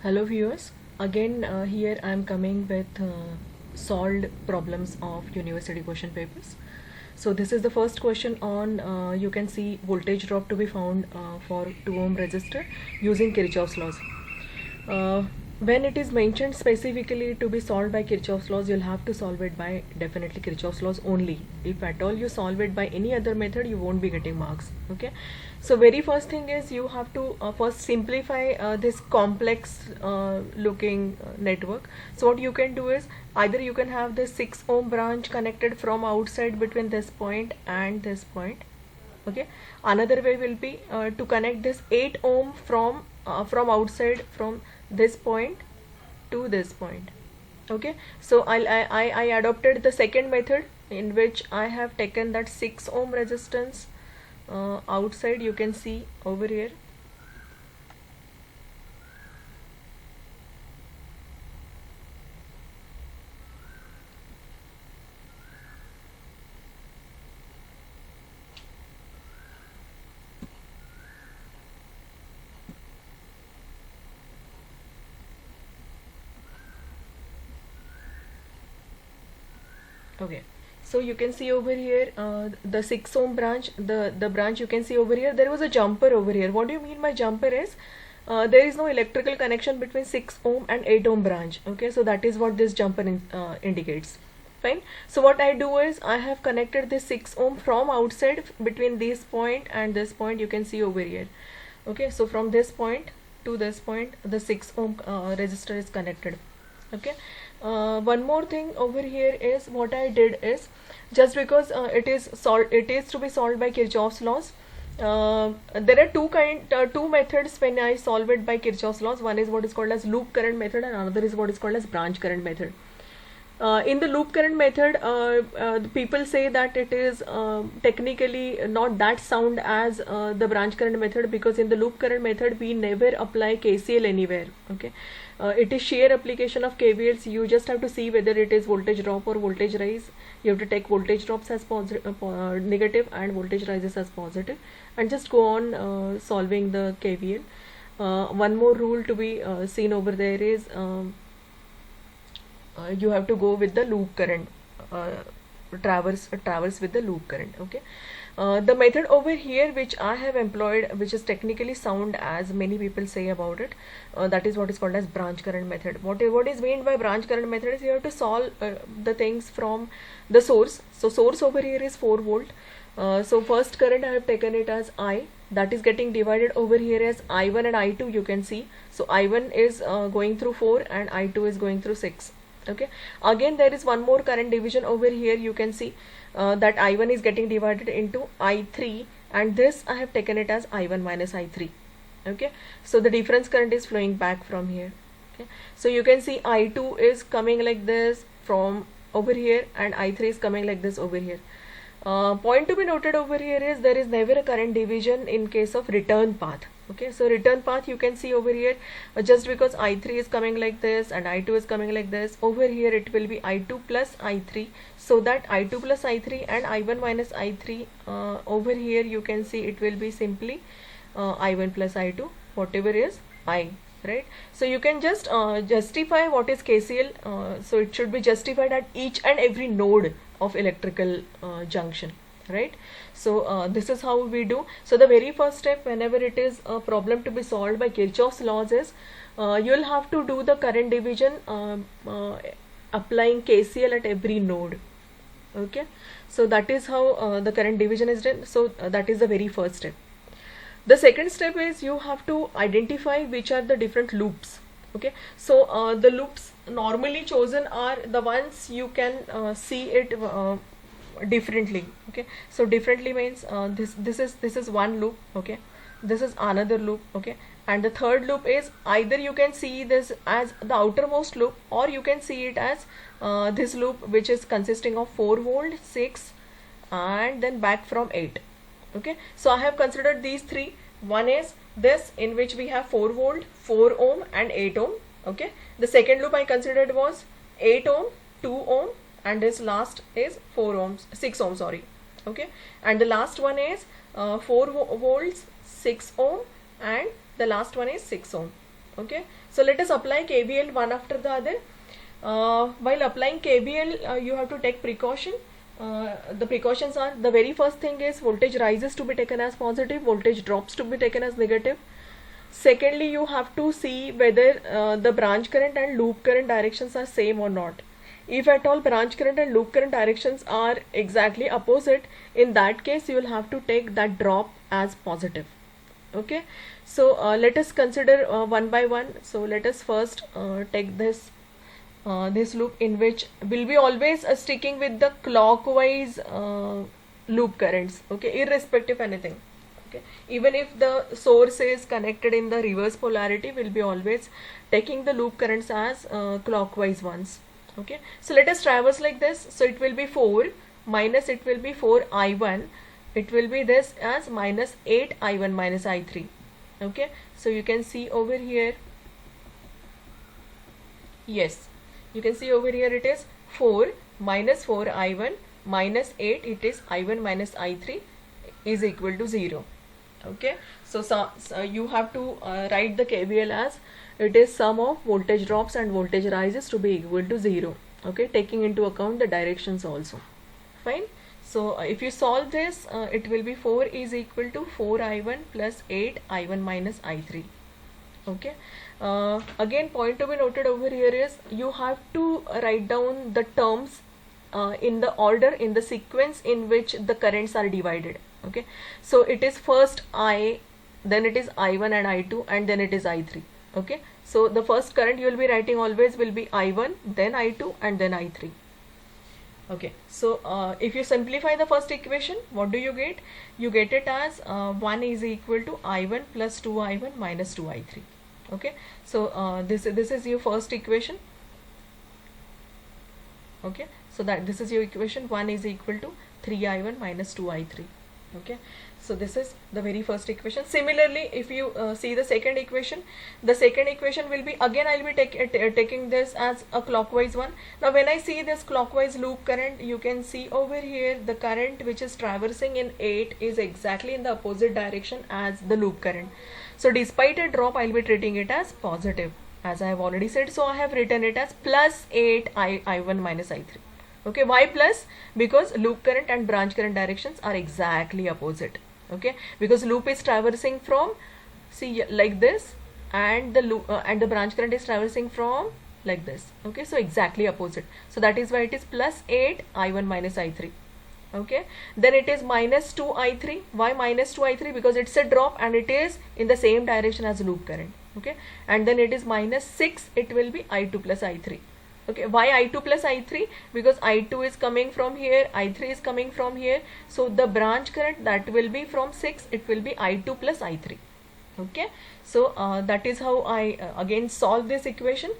Hello viewers, again here I am coming with solved problems of university question papers. So this is the first question on you can see voltage drop to be found for 2 ohm resistor using Kirchhoff's laws. Uh, when it is mentioned specifically to be solved by Kirchhoff's laws, you'll have to solve it by definitely Kirchhoff's laws only. If at all you solve it by any other method, you won't be getting marks. Okay. So very first thing is you have to first simplify this complex looking network. So what you can do is either you can have this 6 ohm branch connected from outside between this point and this point. Okay, another way will be to connect this 8 ohm from outside from this point to this point. Okay, so I adopted the second method in which I have taken that 6 ohm resistance outside. You can see over here. Okay, so you can see over here the 6 ohm branch, the branch you can see over here. There was a jumper over here. What do you mean by jumper is there is no electrical connection between 6 ohm and 8 ohm branch. Okay, so that is what this jumper indicates. Fine. So what I do is I have connected this 6 ohm from outside between this point and this point. You can see over here. Okay, so from this point to this point the 6 ohm resistor is connected. Okay, one more thing over here is what I did is just because it is to be solved by Kirchhoff's laws. There are two methods when I solve it by Kirchhoff's laws. One is what is called as loop current method and another is what is called as branch current method. In the loop current method, the people say that it is technically not that sound as the branch current method, because in the loop current method we never apply KCL anywhere. Okay, it is sheer application of KVLs. You just have to see whether it is voltage drop or voltage rise. You have to take voltage drops as negative and voltage rises as positive, and just go on solving the KVL. One more rule to be seen over there is you have to go with the loop current, traverse with the loop current. Okay, the method over here which I have employed, which is technically sound as many people say about it, that is what is called as branch current method. What is meant by branch current method is you have to solve the things from the source. So source over here is 4 volt. So first current I have taken it as I, that is getting divided over here as I1 and I2. You can see, so I1 is going through 4 and I2 is going through 6. Okay, again there is one more current division over here. You can see that I1 is getting divided into I3, and this I have taken it as I1 minus I3. Okay, so the difference current is flowing back from here. Okay, so you can see I2 is coming like this from over here and I3 is coming like this over here. Point to be noted over here is there is never a current division in case of return path. Okay, so return path you can see over here, just because I3 is coming like this and I2 is coming like this, over here it will be I2 plus I3, so that I2 plus I3 and I1 minus I3, over here you can see it will be simply I1 plus I2, whatever is I, right? So you can just justify what is KCL, so it should be justified at each and every node of electrical junction, right? So this is how we do. So the very first step whenever it is a problem to be solved by Kirchhoff's laws is you'll have to do the current division applying KCL at every node. Okay, so that is how the current division is done. So that is the very first step. The second step is you have to identify which are the different loops. Okay, so the loops normally chosen are the ones you can see it differently. Okay, so differently means this is one loop. Okay, this is another loop. Okay, and the third loop is either you can see this as the outermost loop, or you can see it as this loop which is consisting of 4 volt, 6 and then back from 8. Okay, so I have considered these three. One is this in which we have 4 volt, 4 ohm and 8 ohm. Okay, the second loop I considered was 8 ohm, 2 ohm, and this last is 4 ohms, 6 ohm, sorry. Okay, and the last one is 4 volts, 6 ohm, and the last one is 6 ohm. Okay, so let us apply KVL one after the other. While applying KVL, you have to take precaution. The precautions are, the very first thing is voltage rises to be taken as positive, voltage drops to be taken as negative. Secondly, you have to see whether the branch current and loop current directions are same or not. If at all branch current and loop current directions are exactly opposite, in that case you will have to take that drop as positive. Okay, so let us consider one by one. So let us first take this loop, in which will be always sticking with the clockwise loop currents. Okay, irrespective anything. Okay, even if the source is connected in the reverse polarity, will be always taking the loop currents as clockwise ones. Okay, so let us traverse like this. So it will be 4 minus, it will be 4i1, it will be this as minus 8i1 minus i3. Okay, so you can see over here, yes, you can see over here it is 4 minus 4i1 minus 8, it is i1 minus i3 is equal to 0. Okay, so you have to write the KVL as it is sum of voltage drops and voltage rises to be equal to 0. Okay, taking into account the directions also. Fine. So if you solve this, it will be 4 is equal to 4i1 plus 8i1 minus i3. Okay, again point to be noted over here is you have to write down the terms in the order, in the sequence in which the currents are divided. Okay, so it is first I, then it is I1 and I2, and then it is I3. Okay, so the first current you will be writing always will be I1, then I2, and then I3. Okay, so if you simplify the first equation, what do you get? You get it as 1 is equal to I1 plus 2I1 minus 2I3. Okay, so this is your first equation. Okay, so that this is your equation, 1 is equal to 3i1 minus 2i3. Okay, so this is the very first equation. Similarly, if you see the second equation will be, again I will be taking this as a clockwise one. Now when I see this clockwise loop current, you can see over here the current which is traversing in 8 is exactly in the opposite direction as the loop current. So despite a drop, I will be treating it as positive, as I have already said. So I have written it as plus 8i1 minus i3. Okay, why plus? Because loop current and branch current directions are exactly opposite. Okay, because loop is traversing from, see, like this, and the loop and the branch current is traversing from like this. Okay, so exactly opposite. So that is why it is plus 8i1 minus i3. Okay, then it is minus 2i3. Why minus 2i3? Because it's a drop and it is in the same direction as loop current. Okay, and then it is minus 6, it will be i2 plus i3. Okay, why I2 plus I3? Because I2 is coming from here, I3 is coming from here. So the branch current that will be from 6, it will be I2 plus I3. Okay, so that is how I again solve this equation.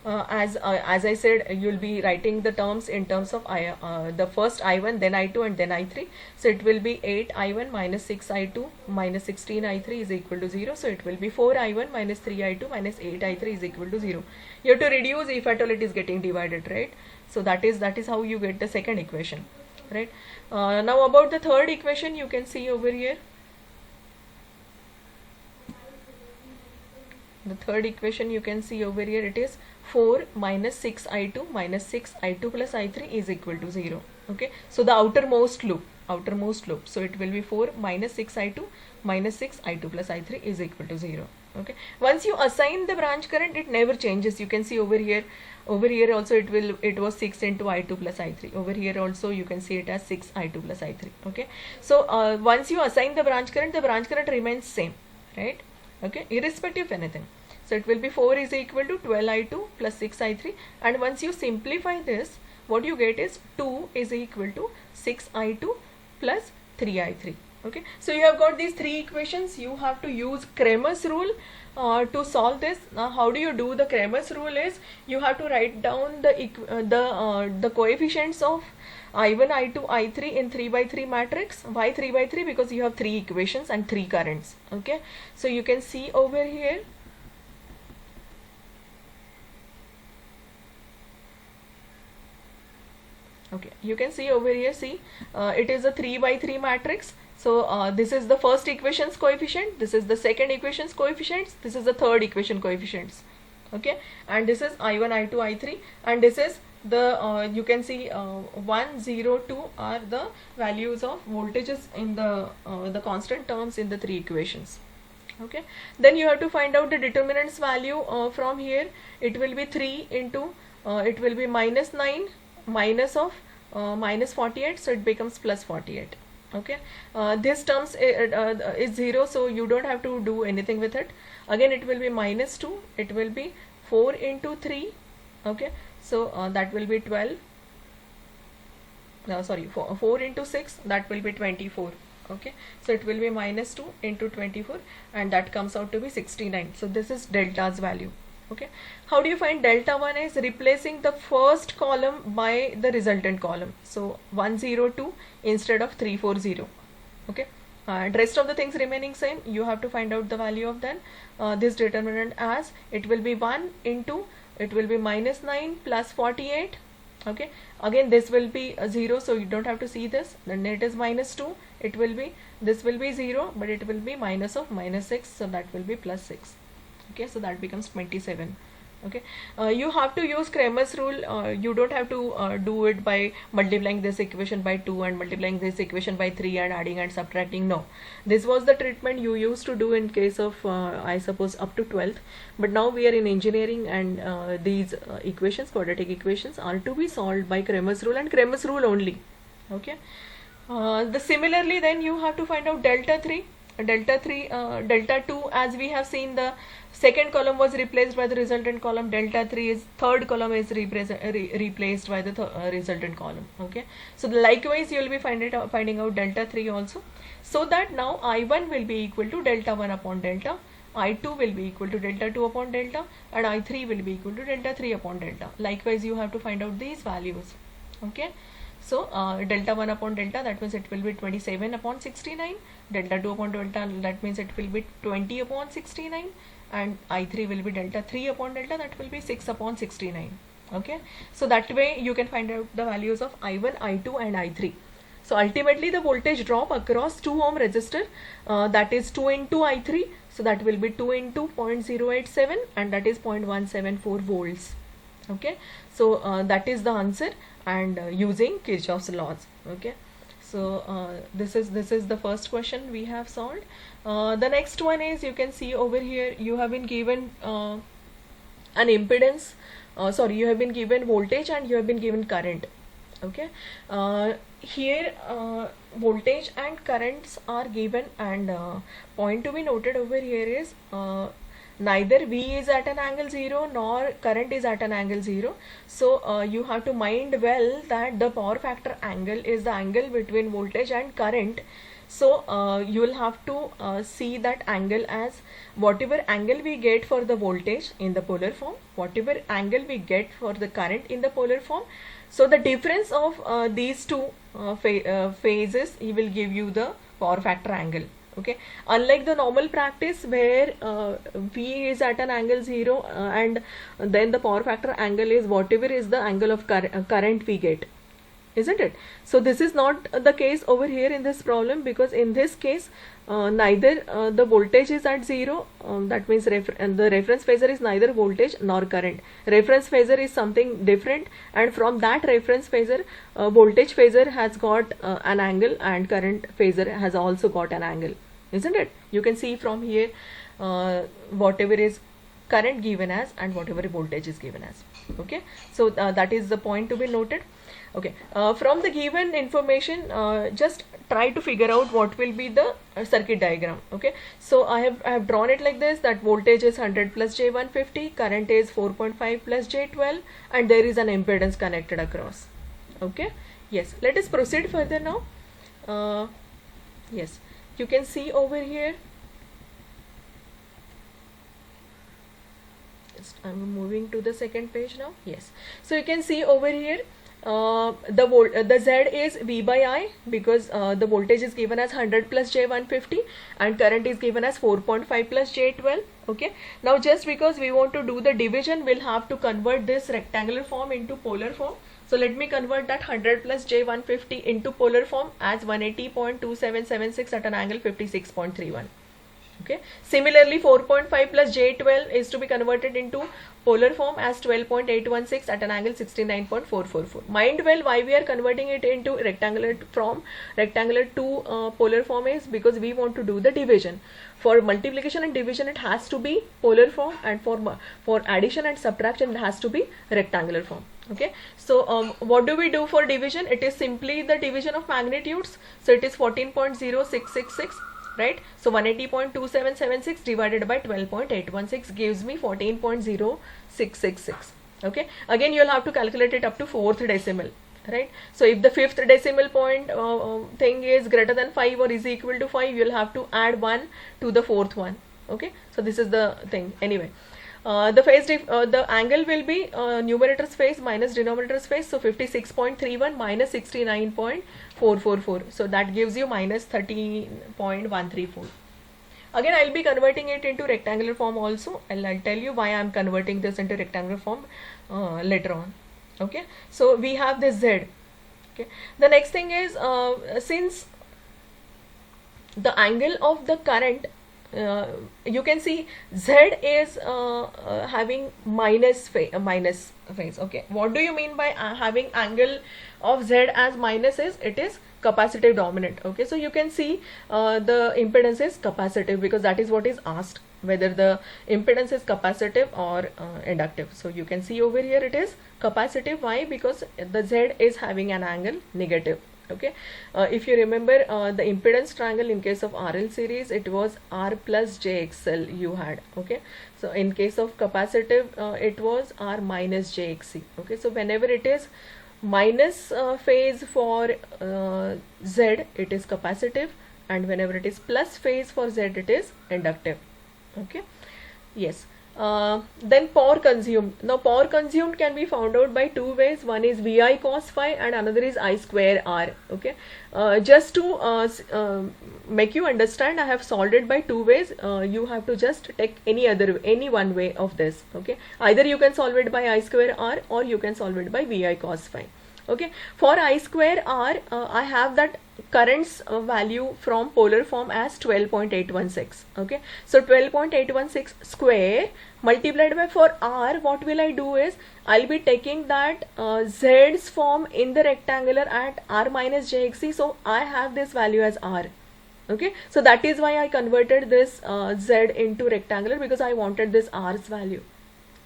As I said, you will be writing the terms in terms of the first I1, then I2, and then I3. So it will be 8I1 minus 6I2 minus 16I3 is equal to 0. So it will be 4I1 minus 3I2 minus 8I3 is equal to 0. You have to reduce if at all it is getting divided, right? So that is how you get the second equation, right? Now about the third equation, you can see over here. The third equation you can see over here, it is 4 minus 6i2 minus 6i2 plus i3 is equal to 0. Okay, so the outermost loop. So it will be 4 minus 6i2 minus 6i2 plus i3 is equal to 0. Okay, once you assign the branch current, it never changes. You can see over here also it was 6 into i2 plus i3. Over here also you can see it as 6 i2 plus i3. Okay, so once you assign the branch current remains same, right? Okay, irrespective of anything. So it will be 4 is equal to 12i2 plus 6i3, and once you simplify this, what you get is 2 is equal to 6i2 plus 3i3. Okay, so you have got these three equations. You have to use Cramer's rule to solve this. Now how do you do the Cramer's rule is, you have to write down the coefficients of I1, I2, I3 in 3 by 3 matrix. Why 3 by 3? Because you have three equations and three currents. Okay, so you can see over here. Okay, you can see over here, see, it is a 3 by 3 matrix. So this is the first equation's coefficient, this is the second equation's coefficients, this is the third equation coefficients. Okay, and this is I1, I2, I3, and this is the you can see 1, 0, 2 are the values of voltages in the constant terms in the three equations. Okay, then you have to find out the determinant's value. From here it will be 3 into it will be minus 9 minus of minus 48, so it becomes plus 48. Okay, this terms is 0, so you don't have to do anything with it. Again it will be minus 2, it will be 4 into 3. Okay, so that will be 12. Sorry, 4 into 6, that will be 24. Okay, so it will be minus 2 into 24, and that comes out to be 69. So this is delta's value. Okay, how do you find delta 1? Is replacing the first column by the resultant column. So 102 instead of 340. Okay, and rest of the things remaining same. You have to find out the value of then this determinant, as it will be 1 into it will be minus 9 plus 48. Okay, again this will be a 0, so you don't have to see this. Then it is minus 2, it will be, this will be 0, but it will be minus of minus 6, so that will be plus 6. Okay, so that becomes 27. Okay, you have to use Cramer's rule. You don't have to do it by multiplying this equation by 2 and multiplying this equation by 3 and adding and subtracting. No, this was the treatment you used to do in case of I suppose up to 12th, but now we are in engineering, and these equations, quadratic equations, are to be solved by Cramer's rule and Cramer's rule only. Okay, similarly then you have to find out delta 3. Delta 2, as we have seen, the second column was replaced by the resultant column. Delta 3 is third column is replaced by the resultant column. Okay, so likewise you will be finding out delta 3 also, so that now I1 will be equal to delta 1 upon delta, I2 will be equal to delta 2 upon delta, and I3 will be equal to delta 3 upon delta. Likewise you have to find out these values. Okay, so delta 1 upon delta, that means it will be 27 upon 69. Delta 2 upon delta, that means it will be 20 upon 69. And I3 will be delta 3 upon delta, that will be 6 upon 69. Okay, so that way you can find out the values of I1, I2 and I3. So ultimately the voltage drop across 2 ohm resistor, that is 2 into I3, so that will be 2 into 0.087, and that is 0.174 volts. Okay, so that is the answer, and using Kirchhoff's laws. Okay, so this is the first question we have solved. The next one is, you can see over here you have been given an impedance, you have been given voltage and you have been given current. Okay, here voltage and currents are given, and point to be noted over here is neither V is at an angle 0 nor current is at an angle 0. So you have to mind well that the power factor angle is the angle between voltage and current. So you will have to see that angle as whatever angle we get for the voltage in the polar form, whatever angle we get for the current in the polar form. So the difference of these two phases, he will give you the power factor angle. Okay, unlike the normal practice where V is at an angle 0 and then the power factor angle is whatever is the angle of current we get, isn't it? So this is not the case over here in this problem, because in this case neither the voltage is at 0, that means the reference phasor is neither voltage nor current. Reference phasor is something different, and from that reference phasor, voltage phasor has got an angle and current phasor has also got an angle, isn't it? You can see from here whatever is current given as and whatever voltage is given as. Okay, so that is the point to be noted. Okay, from the given information, just try to figure out what will be the circuit diagram. Okay, so I have drawn it like this, that voltage is 100 plus J150, current is 4.5 plus J12, and there is an impedance connected across. Okay, yes, let us proceed further now. Yes, you can see over here, I'm moving to the second page now. Yes, so you can see over here the Z is V by I, because the voltage is given as 100 plus J150 and current is given as 4.5 plus J12. Okay, now just because we want to do the division, we'll have to convert this rectangular form into polar form. So let me convert that 100 plus J150 into polar form as 180.2776 at an angle 56.31. Okay, similarly 4.5 plus J12 is to be converted into polar form as 12.816 at an angle 69.444. Mind well, why we are converting it into rectangular to polar form is because we want to do the division. For multiplication and division it has to be polar form, and for addition and subtraction it has to be rectangular form. Okay, so what do we do for division? It is simply the division of magnitudes. So it is 14.0666, right? So 180.2776 divided by 12.816 gives me 14.0666. Okay, again you'll have to calculate it up to 4th decimal, right? So if the 5th decimal point thing is greater than 5 or is equal to 5, you'll have to add 1 to the 4th one. Okay, so this is the thing. Anyway, the angle will be numerator's phase minus denominator's phase. So 56.31 minus 69.444. So that gives you minus 13.134. Again, I'll be converting it into rectangular form also. I'll tell you why I'm converting this into rectangular form later on. Okay, so we have this Z. Okay, the next thing is since the angle of the current, you can see Z is having minus phase. Okay, what do you mean by having angle of Z as minus? Is it is capacitive dominant. Okay, so you can see the impedance is capacitive because that is what is asked, whether the impedance is capacitive or inductive. So you can see over here it is capacitive. Why? Because the Z is having an angle negative. Okay, if you remember the impedance triangle in case of RL series, it was R plus JXL you had. Okay, so in case of capacitive it was R minus JXC. Okay, so whenever it is minus phase for Z, it is capacitive, and whenever it is plus phase for Z, it is inductive. Okay, yes. Then power consumed. Now power consumed can be found out by two ways. One is VI cos phi and another is I square R. Okay, just to make you understand, I have solved it by two ways. You have to just take any one way of this. Okay, either you can solve it by I square R or you can solve it by VI cos phi. Okay, for I square R, I have that current's value from polar form as 12.816. Okay, so 12.816 square multiplied by, for R, what will I do is I'll be taking that Z's form in the rectangular at R minus JXC. So I have this value as R. Okay, so that is why I converted this Z into rectangular, because I wanted this R's value.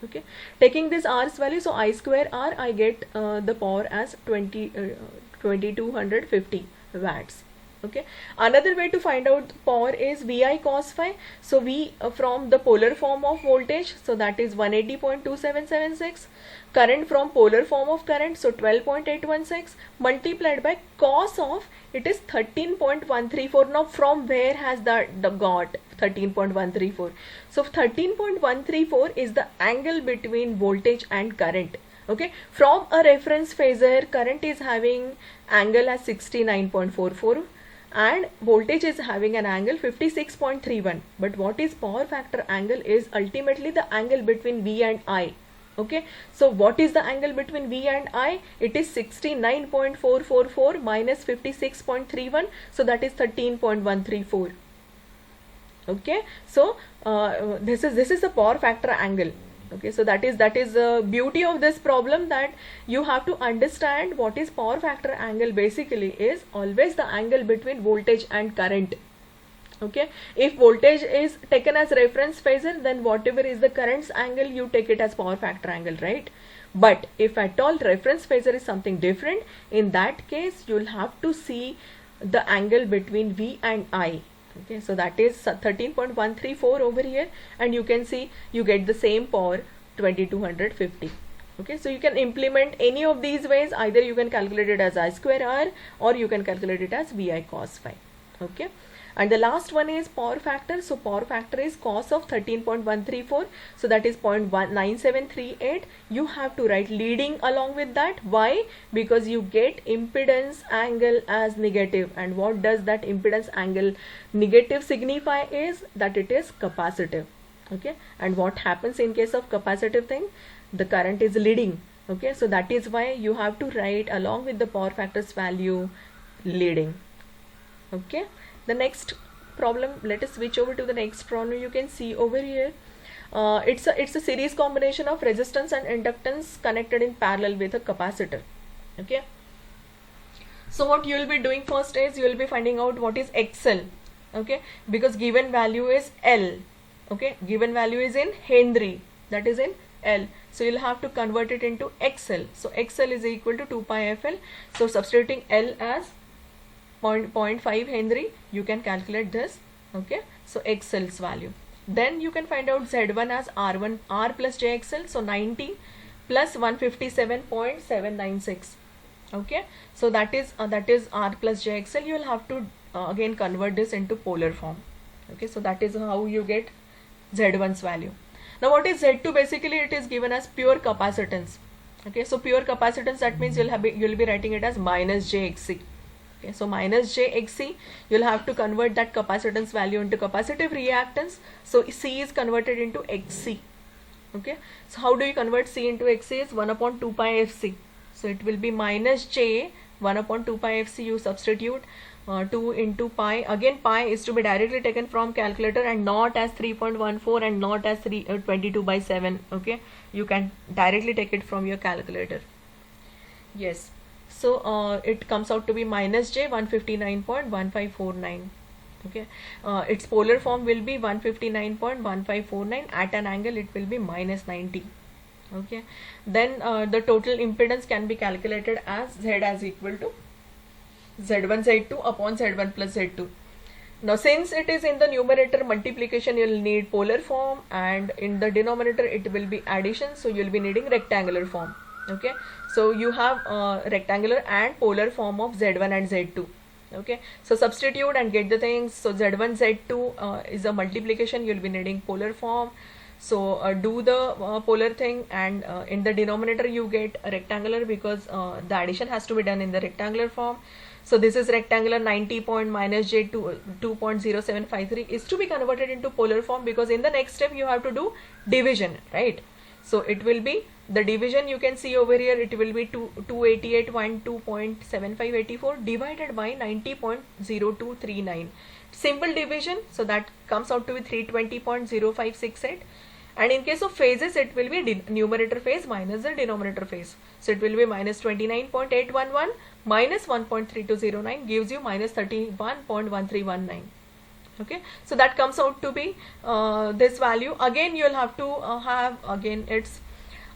Okay, taking this R's value, so I square R, I get the power as 2250 watts. Okay, another way to find out power is VI cos phi. So V from the polar form of voltage, so that is 180.2776, current from polar form of current, so 12.816 multiplied by cos of, it is 13.134. Now from where has that got 13.134? So 13.134 is the angle between voltage and current. Okay, from a reference phasor, current is having angle as 69.44 and voltage is having an angle 56.31. But what is power factor angle is ultimately the angle between V and I. Okay, so what is the angle between V and I? It is 69.444 minus 56.31, so that is 13.134. Okay, so this is the power factor angle. Okay, so that is the beauty of this problem, that you have to understand what is power factor angle. Basically is always the angle between voltage and current. Okay, if voltage is taken as reference phasor, then whatever is the current's angle, you take it as power factor angle, right? But if at all reference phasor is something different, in that case you'll have to see the angle between V and I. Okay, so that is 13.134 over here, and you can see you get the same power, 2250. Okay, so you can implement any of these ways. Either you can calculate it as I square R or you can calculate it as VI cos phi. Okay, And the last one is power factor. So power factor is cos of 13.134, so that is 0.9738. you have to write leading along with that. Why? Because you get impedance angle as negative, and what does that impedance angle negative signify is that it is capacitive. Okay, and what happens in case of capacitive thing? The current is leading. Okay, so that is why you have to write along with the power factor's value leading. Okay, the next problem, let us switch over to the next problem. You can see over here, it's a series combination of resistance and inductance connected in parallel with a capacitor. Okay, so what you will be doing first is you will be finding out what is XL. Okay, because given value is L. Okay, given value is in Henry, that is in L, so you'll have to convert it into XL. So XL is equal to 2 pi FL. So substituting L as 0.5 Henry, you can calculate this. Okay, so XL's value. Then you can find out Z1 as R1 R plus JXL, so 90 plus 157.796. Okay, so that is R plus JXL. You will have to again convert this into polar form. Okay, so that is how you get Z1's value. Now what is Z2? Basically it is given as pure capacitance. Okay, so pure capacitance, that means you'll be writing it as minus JXC. Okay, so minus JXC, you'll have to convert that capacitance value into capacitive reactance. So C is converted into XC. Okay, so how do you convert C into XC? Is 1 upon 2 pi FC. So it will be minus J 1 upon 2 pi FC. You substitute 2 into pi. Again pi is to be directly taken from calculator and not as 3.14 and not as 22 by 7. Okay, you can directly take it from your calculator. Yes, so it comes out to be minus J 159.1549. Okay, its polar form will be 159.1549. at an angle it will be minus 90. Okay, then the total impedance can be calculated as Z as equal to Z1 Z2 upon Z1 plus Z2. Now since it is in the numerator multiplication, you will need polar form, and in the denominator it will be addition, so you will be needing rectangular form. Okay, so you have rectangular and polar form of Z1 and Z2. Okay, so substitute and get the things. So Z1 Z2 is a multiplication, you will be needing polar form. So do the polar thing, and in the denominator you get rectangular, because the addition has to be done in the rectangular form. So this is rectangular. 90 point minus J 2.0753 is to be converted into polar form, because in the next step you have to do division, right? So it will be the division, you can see over here, it will be 288.12.7584 divided by 90.0239. Simple division, so that comes out to be 320.0568. And in case of phases, it will be numerator phase minus the denominator phase. So it will be minus 29.811 minus 1.3209 gives you minus 31.1319. Okay, so that comes out to be this value. Again you will have to have again its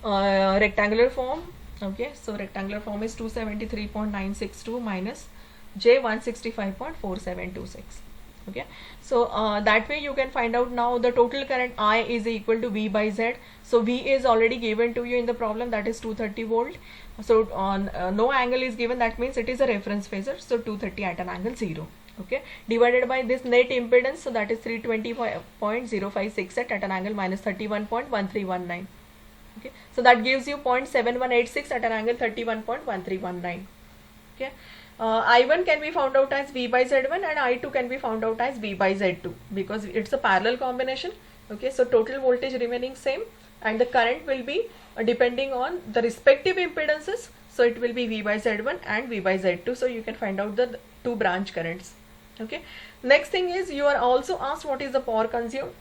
rectangular form. Okay, so rectangular form is 273.962 minus J 165.4726. Okay, so that way you can find out now the total current I is equal to V by Z. So V is already given to you in the problem, that is 230 volt. So on no angle is given, that means it is a reference phasor, so 230 at an angle 0. Okay, divided by this net impedance, so that is 320.056 at an angle minus 31.1319. Okay, so that gives you 0.7186 at an angle 31.1319. Okay, I1 can be found out as V by Z1 and I2 can be found out as V by Z2, because it's a parallel combination. Okay, so total voltage remaining same, and the current will be depending on the respective impedances. So it will be V by Z1 and V by Z2. So you can find out the two branch currents. Okay, next thing is you are also asked what is the power consumed.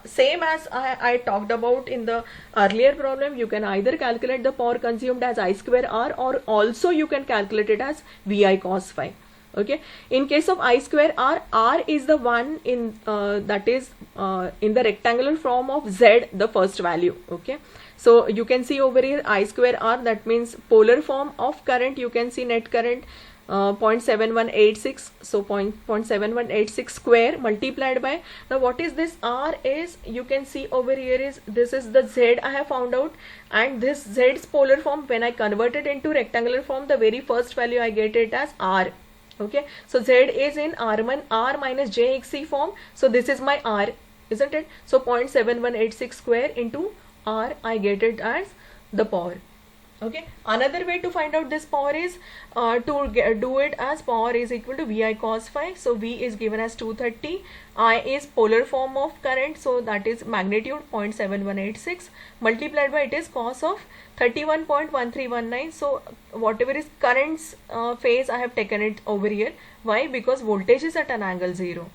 Same as I talked about in the earlier problem, you can either calculate the power consumed as I square R, or also you can calculate it as VI cos phi. Okay, in case of I square R, R is the one in that is in the rectangular form of Z, the first value. Okay, so you can see over here I square R, that means polar form of current. You can see net current 0.7186, so 0.7186 square multiplied by, now what is this R is, you can see over here is, this is the Z I have found out, and this Z's polar form, when I convert it into rectangular form, the very first value I get it as R. Okay, so Z is in R minus JXC form. So this is my R, isn't it? So 0.7186 square into R, I get it as the power. Okay, another way to find out this power is do it as power is equal to VI cos phi. So V is given as 230, I is polar form of current, so that is magnitude 0.7186 multiplied by it is cos of 31.1319. so whatever is current's phase, I have taken it over here. Why? Because voltage is at an angle 0.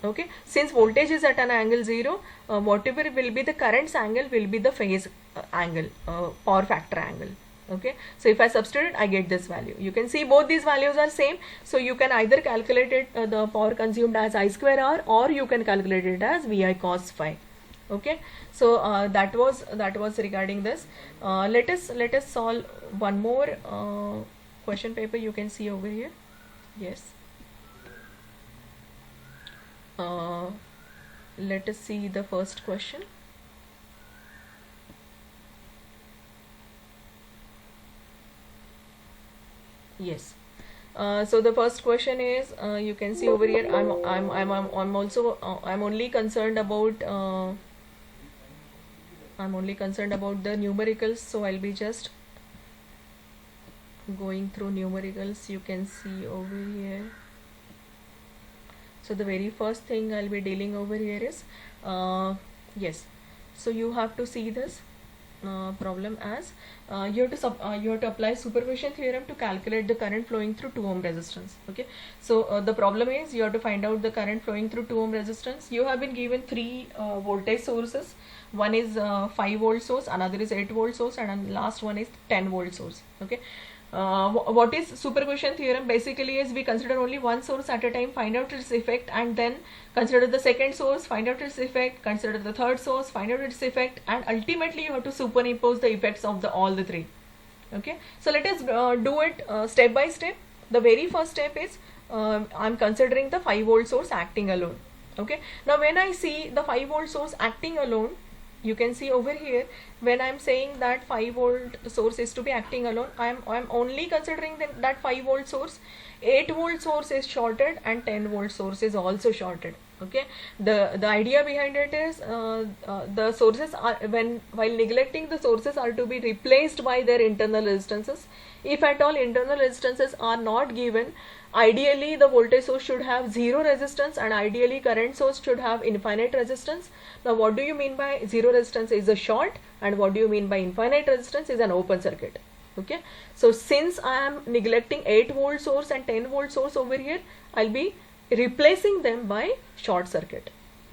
Okay, since voltage is at an angle 0, whatever will be the current's angle will be the phase angle, power factor angle. Okay, so if I substitute, I get this value. You can see both these values are same, so you can either calculate it the power consumed as I square R, or you can calculate it as VI cos phi. Okay, so that was regarding this. Let us solve one more question paper. You can see over here. Yes. Let us see the first question. Yes. So the first question is, you can see over here. I'm also I'm only concerned about the numericals. So I'll be just going through numericals. You can see over here. So the very first thing I'll be dealing over here is yes. So you have to see this problem as you have to apply superposition theorem to calculate the current flowing through 2 ohm resistance. Okay, so the problem is you have to find out the current flowing through 2 ohm resistance. You have been given 3 voltage sources. One is 5 volt source, another is 8 volt source, and last one is 10 volt source. Okay, what is superposition theorem? Basically is we consider only one source at a time, find out its effect, and then consider the second source, find out its effect, consider the third source, find out its effect, and ultimately you have to superimpose the effects of all the 3. Okay, so let us do it step by step. The very first step is I'm considering the 5 volt source acting alone. Okay, now when I see the 5 volt source acting alone, you can see over here, when I'm saying that 5 volt source is to be acting alone, I'm only considering that 5 volt source. 8 volt source is shorted and 10 volt source is also shorted. Okay, the idea behind it is the sources are, while neglecting the sources, are to be replaced by their internal resistances. If at all internal resistances are not given, ideally the voltage source should have 0 resistance, and ideally current source should have infinite resistance. Now what do you mean by 0 resistance is a short, and what do you mean by infinite resistance is an open circuit. Okay, so since I am neglecting 8 volt source and 10 volt source over here, I'll be replacing them by short circuit.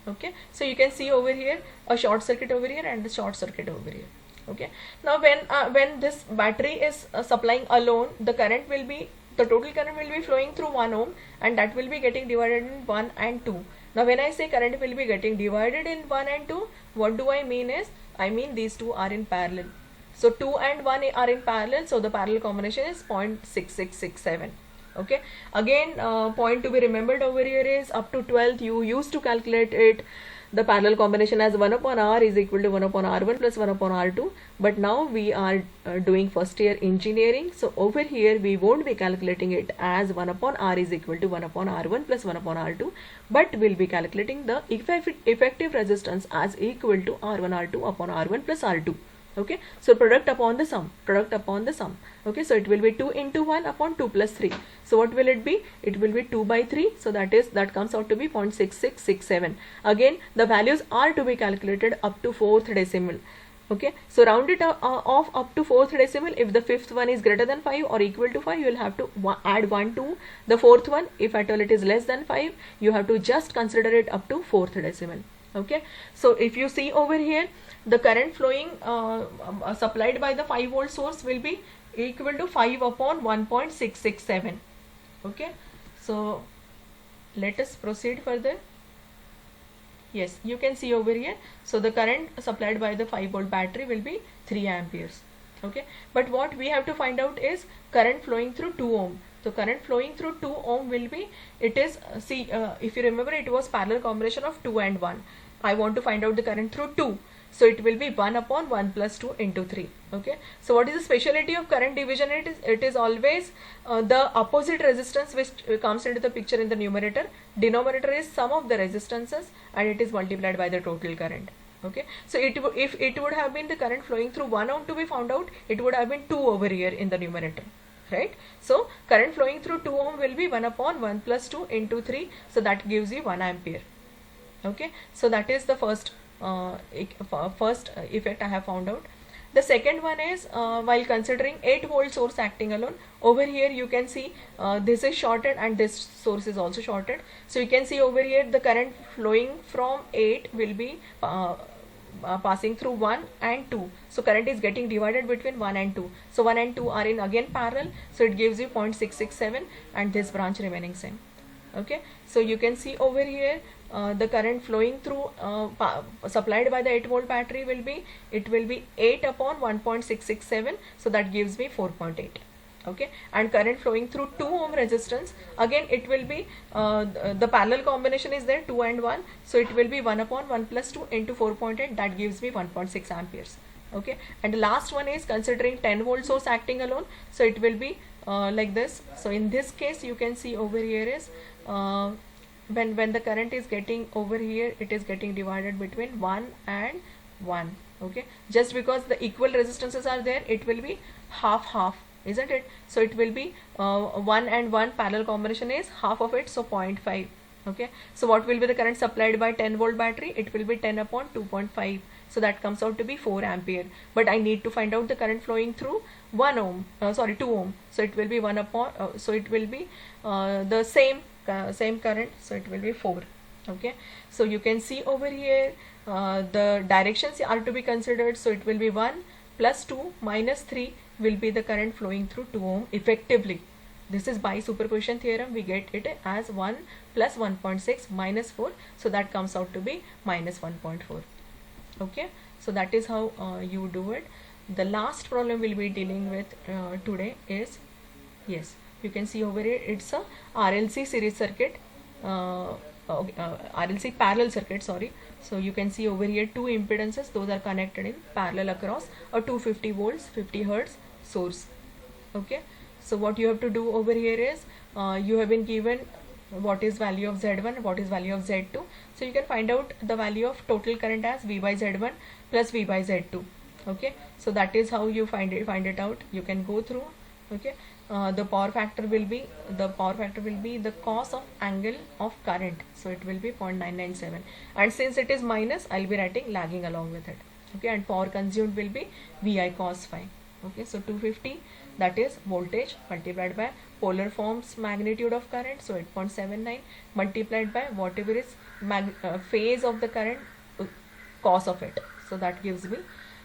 Okay, so you can see over here a short circuit over here and a short circuit over here. Okay, now when this battery is supplying alone, the total current will be flowing through 1 ohm, and that will be getting divided in 1 and 2. Now when I say current will be getting divided in 1 and 2, what do I mean is, I mean these two are in parallel. So 2 and 1 are in parallel, so the parallel combination is 0.6667. Okay, again point to be remembered over here is up to 12th you used to calculate it, the parallel combination, as 1 upon R is equal to 1 upon R1 plus 1 upon R2, but now we are doing first year engineering, so over here we won't be calculating it as 1 upon R is equal to 1 upon R1 plus 1 upon R2, but we'll be calculating the effective resistance as equal to R1 R2 upon R1 plus R2. Okay, so product upon the sum. Okay, so it will be 2 into 1 upon 2 plus 3. So what will it be? It will be 2 by 3. So that comes out to be 0.6667. Again, the values are to be calculated up to 4th decimal. Okay, so round it off up to 4th decimal. If the 5th one is greater than 5 or equal to 5, you will have to add 1 to the 4th one. If at all it is less than 5, you have to just consider it up to 4th decimal. Okay, so if you see over here, the current flowing supplied by the 5 volt source will be equal to 5 upon 1.667. Okay, so let us proceed further. Yes, you can see over here, so the current supplied by the 5 volt battery will be 3 amperes. Okay, but what we have to find out is current flowing through 2 ohm. So current flowing through 2 ohm will be, it is if you remember, it was parallel combination of 2 and 1. I want to find out the current through 2. so it will be 1 upon 1 plus 2 into 3. Okay, so what is the speciality of current division? It is always the opposite resistance which comes into the picture in the numerator. Denominator is sum of the resistances and it is multiplied by the total current. Okay, so if it would have been the current flowing through 1 ohm to be found out, it would have been 2 over here in the numerator, right? So current flowing through 2 ohm will be 1 upon 1 plus 2 into 3, so that gives you 1 ampere. Okay, so that is the first effect I have found out. The second one is while considering 8 volt source acting alone, over here you can see this is shorted and this source is also shorted. So you can see over here the current flowing from 8 will be passing through 1 and 2. So current is getting divided between 1 and 2. So 1 and 2 are in again parallel. So it gives you 0.667 and this branch remaining same. Okay, so you can see over here the current flowing through supplied by the 8 volt battery will be 8 upon 1.667, so that gives me 4.8. Okay, and current flowing through 2 ohm resistance, again it will be the parallel combination is there 2 and 1, so it will be 1 upon 1 plus 2 into 4.8, that gives me 1.6 amperes. Okay, and the last one is considering 10 volt source acting alone, so it will be like this. So in this case you can see over here is when the current is getting over here, it is getting divided between 1 and 1. Okay, just because the equal resistances are there, it will be half, isn't it? So it will be 1 and 1 parallel combination is half of it, so 0.5. Okay, so what will be the current supplied by 10 volt battery? It will be 10 upon 2.5, so that comes out to be 4 ampere. But I need to find out the current flowing through 2 ohm, so it will be 1 upon so it will be the same current, so it will be 4. Okay, so you can see over here the directions are to be considered, so it will be 1 plus 2 minus 3 will be the current flowing through 2 ohm effectively. This is by superposition theorem, we get it as 1 plus 1.6 minus 4, so that comes out to be minus 1.4. Okay, so that is how you do it. The last problem we'll be dealing with today is, yes, you can see over here it's a RLC series circuit, RLC parallel circuit, sorry. So you can see over here two impedances, those are connected in parallel across a 250 volts 50 hertz source. Okay, so what you have to do over here is you have been given what is value of Z1, what is value of Z2. So you can find out the value of total current as V by Z1 plus V by Z2. Okay, so that is how you find it out. You can go through. Okay, the power factor will be the cos of angle of current, so it will be 0.997, and since it is minus, I'll be writing lagging along with it. Okay, and power consumed will be Vi cos phi. Okay, so 250, that is voltage, multiplied by polar form's magnitude of current, so 8.79, multiplied by whatever is phase of the current, cos of it, so that gives me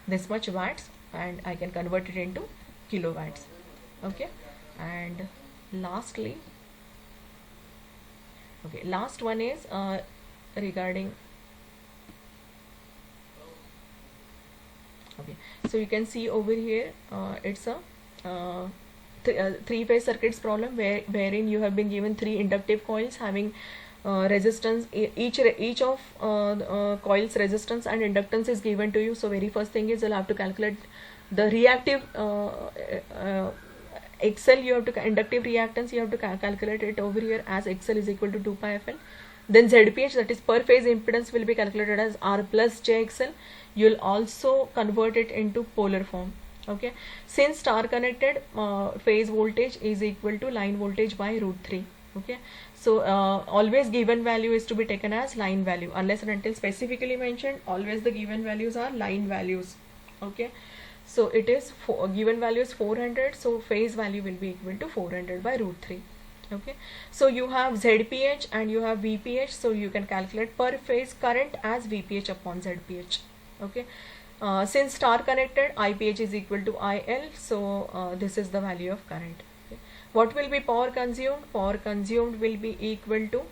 this much watts, and I can convert it into kilowatts. Okay, and lastly, okay, last one is regarding, okay, so you can see over here it's a three-phase circuits problem wherein you have been given 3 inductive coils having resistance, each of coils resistance and inductance is given to you. So very first thing is you'll have to calculate the reactive XL, you have to inductive reactance, you have to calculate it over here as XL is equal to 2 pi FL. Then ZPH, that is per phase impedance, will be calculated as R plus JXL. You'll also convert it into polar form. Okay, since star connected, phase voltage is equal to line voltage by √3. Okay, so always given value is to be taken as line value, unless and until specifically mentioned, always the given values are line values. Okay, so it is given value is 400, so phase value will be equal to 400 by √3. Okay, so you have ZPH and you have VPH, so you can calculate per phase current as VPH upon ZPH. Okay, since star connected, IPH is equal to IL, so this is the value of current. Okay. What will be power consumed? Power consumed will be equal to,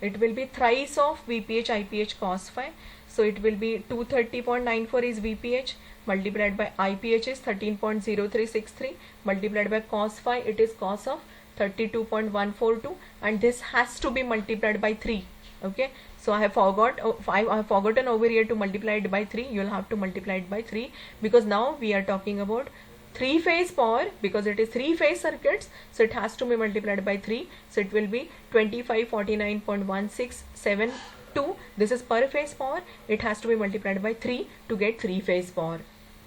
it will be thrice of VPH IPH cos phi, so it will be 230.94 is VPH, multiplied by IPH is 13.0363, multiplied by cos phi, it is cos of 32.142, and this has to be multiplied by 3. Okay, So I have forgotten over here to multiply it by 3. You'll have to multiply it by 3 because now we are talking about 3-phase power, because it is 3-phase circuits, so it has to be multiplied by 3. So it will be 2549.1672. This is per phase power. It has to be multiplied by 3 to get 3-phase power.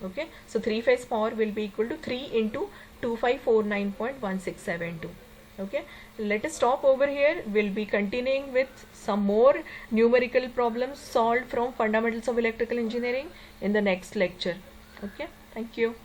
Okay, so 3-phase power will be equal to 3 into 2549.1672. Okay, let us stop over here. We'll be continuing with some more numerical problems solved from fundamentals of electrical engineering in the next lecture. Okay, thank you.